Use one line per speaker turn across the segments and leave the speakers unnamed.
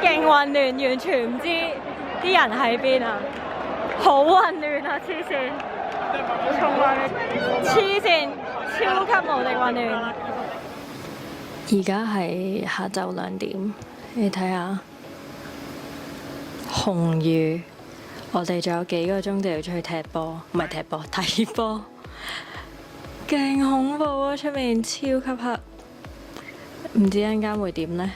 勁混亂，完全唔知啲人喺邊啊！好混亂啊！黐線，黐線，超級無敵混亂。而家係下晝2點，你睇下紅雨，我哋仲有幾個鐘就要出去踢波，唔係踢波，睇波，勁恐怖啊！出面超級黑，唔知一陣間會點呢？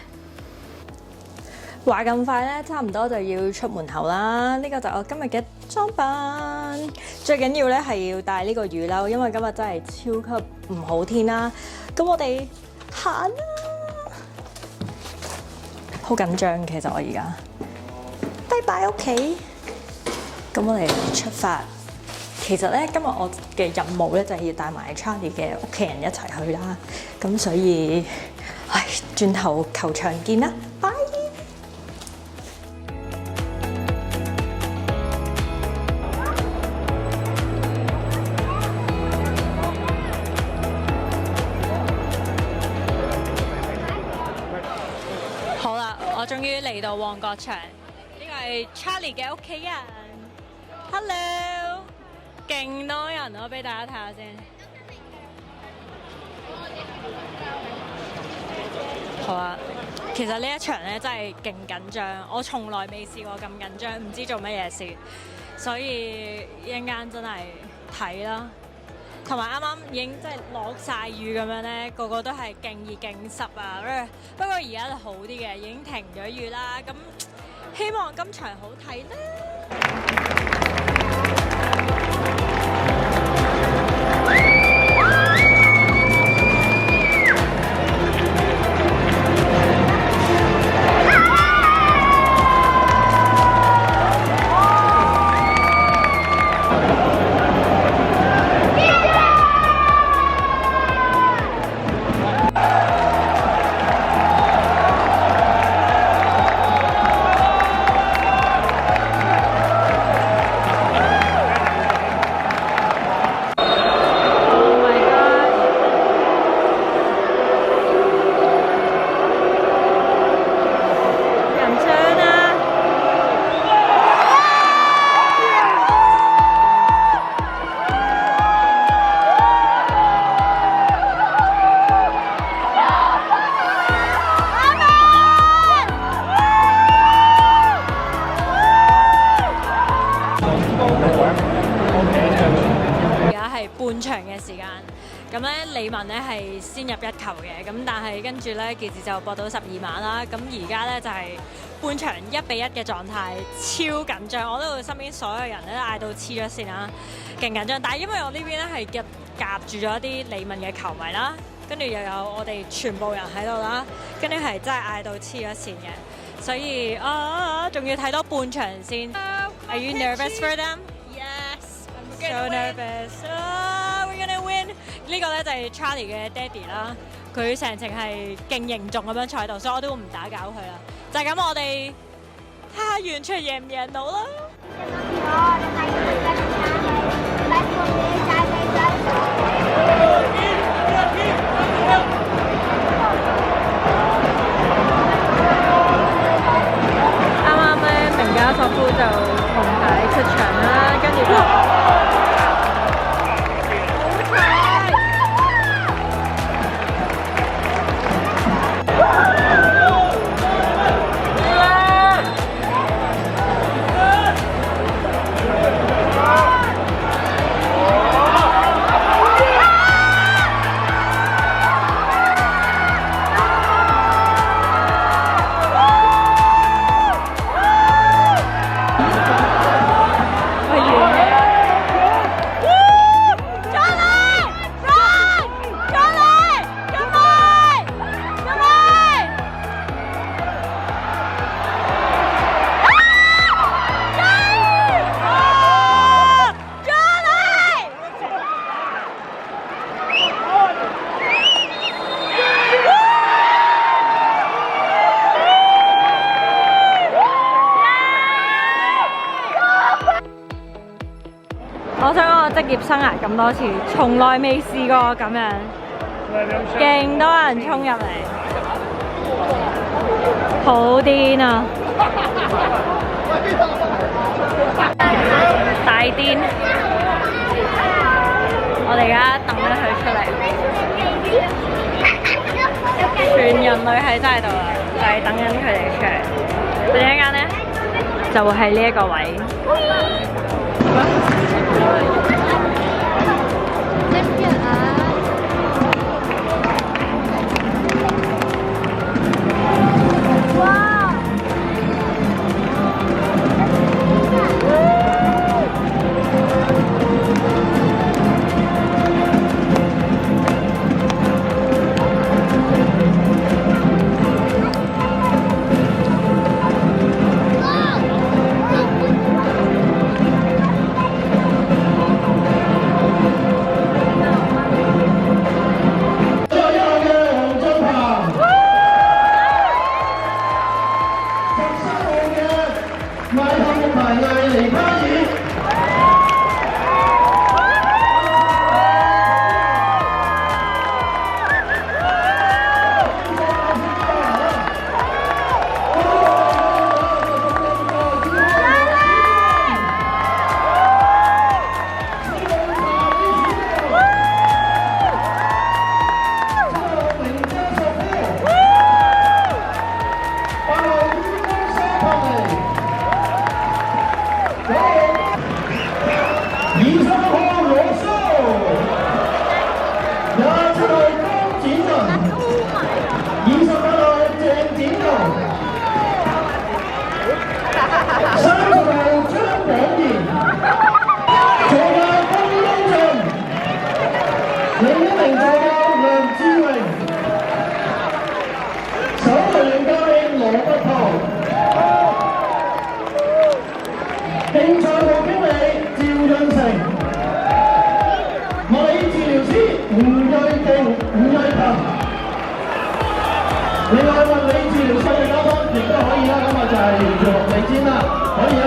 話咁快咧，差唔多就要出門口啦。呢個就我今日嘅裝扮，最緊要咧係要帶呢個雨褸，因為今日真係超級唔好天啦。咁我哋行啦，好緊張其實我而家。拜拜屋企，咁我哋出發。其實咧今日我嘅任務咧就係要帶埋 Charlie 嘅屋企人一齊去啦。咁所以，轉頭球場見啦，拜！好啦，我終於嚟到旺角場，呢個係 Charlie 嘅屋企人。Hello， 勁多人，我俾大家睇下先。好啊，其實呢一場咧真係勁緊張，我從來未試過咁緊張，唔知做乜嘢事，所以一陣間真係睇啦。同埋啱啱已經即係落晒雨咁樣咧，個個都係勁熱勁濕啊！不過而家就好啲嘅，已經停咗雨啦。咁希望今場好睇啦。半場嘅時間，咁咧李文咧係先入一球嘅，咁但係跟住咧傑志就搏到12碼啦。咁而家咧就係半場1-1嘅狀態，超緊張。我都身邊所有人咧嗌到黐咗線啦，勁緊張。但係因為我呢邊咧係夾住咗一啲李文嘅球迷啦，跟住又有我哋全部人喺度啦，跟住係真係嗌到黐咗線嘅，所以仲要睇多半場先。Are you nervous for them? So nervous. We're gonna win. 呢個咧就係 Charlie 嘅爹哋啦，佢成程係勁凝重咁樣坐喺度，所以我都唔打攪佢啦。就係咁，我哋睇下完場贏唔贏到啦。啱啱咧，明加索夫就紅牌出場啦，跟住我想講我職業生涯咁多次，從來未試過咁樣，勁多人衝入嚟。好癲啊！大癲！我哋而家等緊佢出嚟，全人類係真係度啦，就係等緊佢哋出嚟。佢哋一間咧就會喺呢一個位。競賽部經理趙潤成，物理治療師吳瑞勤，另外物理治療師嘅嘉賓亦都可以啦，咁啊就係姚若利先啦，可以啊，